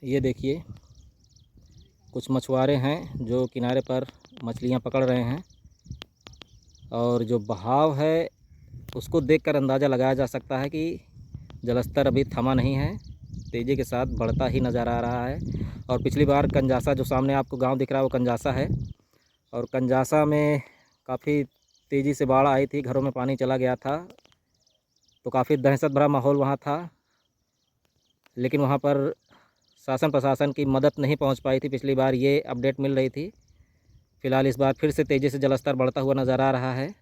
ये देखिए कुछ मछुआरे हैं जो किनारे पर मछलियां पकड़ रहे हैं और जो बहाव है उसको देखकर अंदाज़ा लगाया जा सकता है कि जलस्तर अभी थमा नहीं है, तेज़ी के साथ बढ़ता ही नज़र आ रहा है। और पिछली बार कंजासा जो सामने आपको गांव दिख रहा है वो कंजासा है और कंजासा में काफ़ी तेज़ी से बाढ़ आई थी, घरों में पानी चला गया था, तो काफ़ी दहशत भरा माहौल वहाँ था। लेकिन वहाँ पर शासन प्रशासन की मदद नहीं पहुँच पाई थी। पिछली बार ये अपडेट मिल रही थी। फ़िलहाल इस बार फिर से तेज़ी से जलस्तर बढ़ता हुआ नज़र आ रहा है।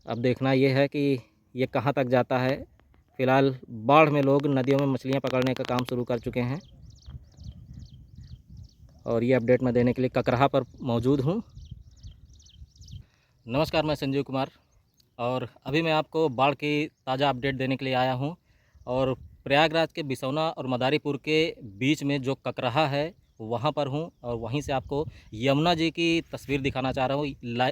अब देखना ये है कि ये कहाँ तक जाता है। फ़िलहाल बाढ़ में लोग नदियों में मछलियाँ पकड़ने का काम शुरू कर चुके हैं और ये अपडेट मैं देने के लिए ककराहा पर मौजूद हूँ। नमस्कार, मैं संजीव कुमार और अभी मैं आपको बाढ़ की ताज़ा अपडेट देने के लिए आया हूँ। और प्रयागराज के बिसौना और मदारीपुर के बीच में जो ककराहा है वहाँ पर हूँ और वहीं से आपको यमुना जी की तस्वीर दिखाना चाह रहा हूँ।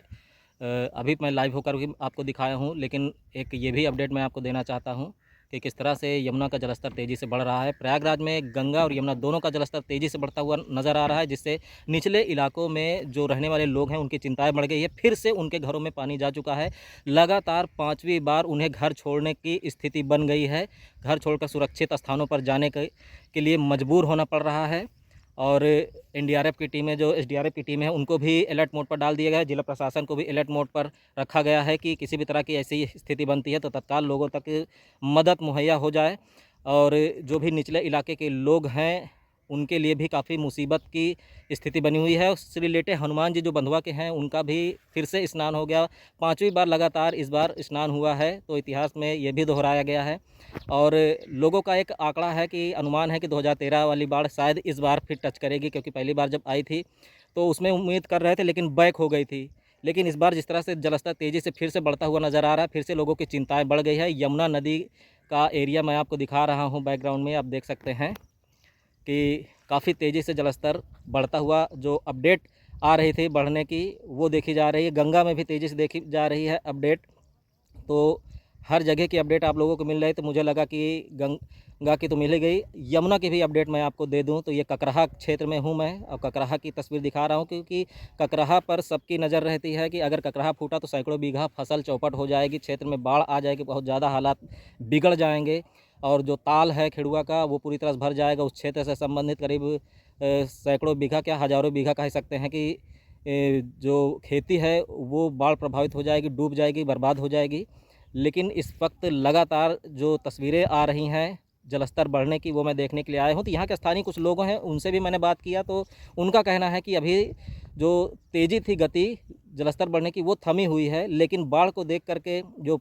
अभी मैं लाइव होकर भी आपको दिखाया हूँ, लेकिन एक ये भी अपडेट मैं आपको देना चाहता हूँ कि किस तरह से यमुना का जलस्तर तेज़ी से बढ़ रहा है। प्रयागराज में गंगा और यमुना दोनों का जलस्तर तेज़ी से बढ़ता हुआ नज़र आ रहा है, जिससे निचले इलाकों में जो रहने वाले लोग हैं उनकी चिंताएं बढ़ गई है। फिर से उनके घरों में पानी जा चुका है। लगातार 5वीं बार उन्हें घर छोड़ने की स्थिति बन गई है। घर छोड़कर सुरक्षित स्थानों पर जाने के लिए मजबूर होना पड़ रहा है। और एनडीआरएफ की टीमें, जो एसडीआरएफ की टीम है, उनको भी अलर्ट मोड पर डाल दिया गया है। जिला प्रशासन को भी अलर्ट मोड पर रखा गया है कि किसी भी तरह की ऐसी स्थिति बनती है तो तत्काल लोगों तक मदद मुहैया हो जाए। और जो भी निचले इलाके के लोग हैं उनके लिए भी काफ़ी मुसीबत की स्थिति बनी हुई है। उससे रिलेटेड हनुमान जी जो बंधुआ के हैं उनका भी फिर से स्नान हो गया। 5वीं बार लगातार इस बार स्नान हुआ है, तो इतिहास में ये भी दोहराया गया है। और लोगों का एक आंकड़ा है कि अनुमान है कि 2013 वाली बाढ़ शायद इस बार फिर टच करेगी, क्योंकि पहली बार जब आई थी तो उसमें उम्मीद कर रहे थे लेकिन बैक हो गई थी। लेकिन इस बार जिस तरह से जलस्तर तेज़ी से फिर से बढ़ता हुआ नज़र आ रहा है, फिर से लोगों की चिंताएं बढ़ गई है। यमुना नदी का एरिया मैं आपको दिखा रहा हूं, बैकग्राउंड में आप देख सकते हैं कि काफ़ी तेज़ी से जलस्तर बढ़ता हुआ, जो अपडेट आ रही थी बढ़ने की वो देखी जा रही है। गंगा में भी तेज़ी से देखी जा रही है अपडेट। तो हर जगह की अपडेट आप लोगों को मिल रही है, तो मुझे लगा कि गंगा की तो मिल ही गई, यमुना की भी अपडेट मैं आपको दे दूं। तो ये ककराहा क्षेत्र में हूं मैं और ककराहा की तस्वीर दिखा रहा हूं, क्योंकि ककराहा पर सबकी नज़र रहती है कि अगर ककराहा फूटा तो सैकड़ों बीघा फसल चौपट हो जाएगी, क्षेत्र में बाढ़ आ जाएगी, बहुत ज़्यादा हालात बिगड़ जाएंगे। और जो ताल है खिड़ुआ का वो पूरी तरह से भर जाएगा। उस क्षेत्र से संबंधित करीब सैकड़ों बीघा, क्या हज़ारों बीघा कह सकते हैं कि जो खेती है वो बाढ़ प्रभावित हो जाएगी, डूब जाएगी, बर्बाद हो जाएगी। लेकिन इस वक्त लगातार जो तस्वीरें आ रही हैं जलस्तर बढ़ने की, वो मैं देखने के लिए आया हूँ। तो यहाँ के स्थानीय कुछ लोग हैं, उनसे भी मैंने बात किया, तो उनका कहना है कि अभी जो तेज़ी थी गति जलस्तर बढ़ने की वो थमी हुई है, लेकिन बाढ़ को देख करके जो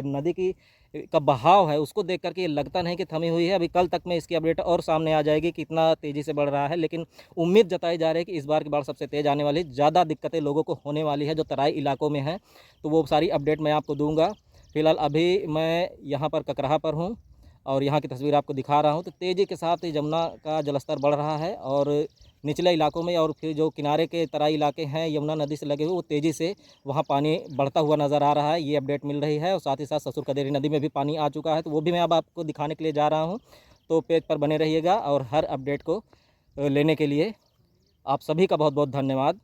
नदी की का बहाव है उसको देख करके लगता नहीं कि थमी हुई है। अभी कल तक में इसकी अपडेट और सामने आ जाएगी कि कितना तेज़ी से बढ़ रहा है। लेकिन उम्मीद जताई जा रही है कि इस बार की बाढ़ सबसे तेज़ आने वाली, ज़्यादा दिक्कतें लोगों को होने वाली है जो तराई इलाकों में हैं। तो वो सारी अपडेट मैं आपको दूंगा। फ़िलहाल अभी मैं यहाँ पर ककराहा पर हूँ और यहाँ की तस्वीर आपको दिखा रहा हूँ। तो तेज़ी के साथ यमुना का जलस्तर बढ़ रहा है और निचले इलाकों में और फिर जो किनारे के तराई इलाके हैं यमुना नदी से लगे हुए, वो तेज़ी से वहाँ पानी बढ़ता हुआ नज़र आ रहा है, ये अपडेट मिल रही है। और साथ ही साथ ससुर कदेरी नदी में भी पानी आ चुका है, तो वो भी मैं अब आपको दिखाने के लिए जा रहा हूँ। तो पेज पर बने रहिएगा और हर अपडेट को लेने के लिए आप सभी का बहुत बहुत धन्यवाद।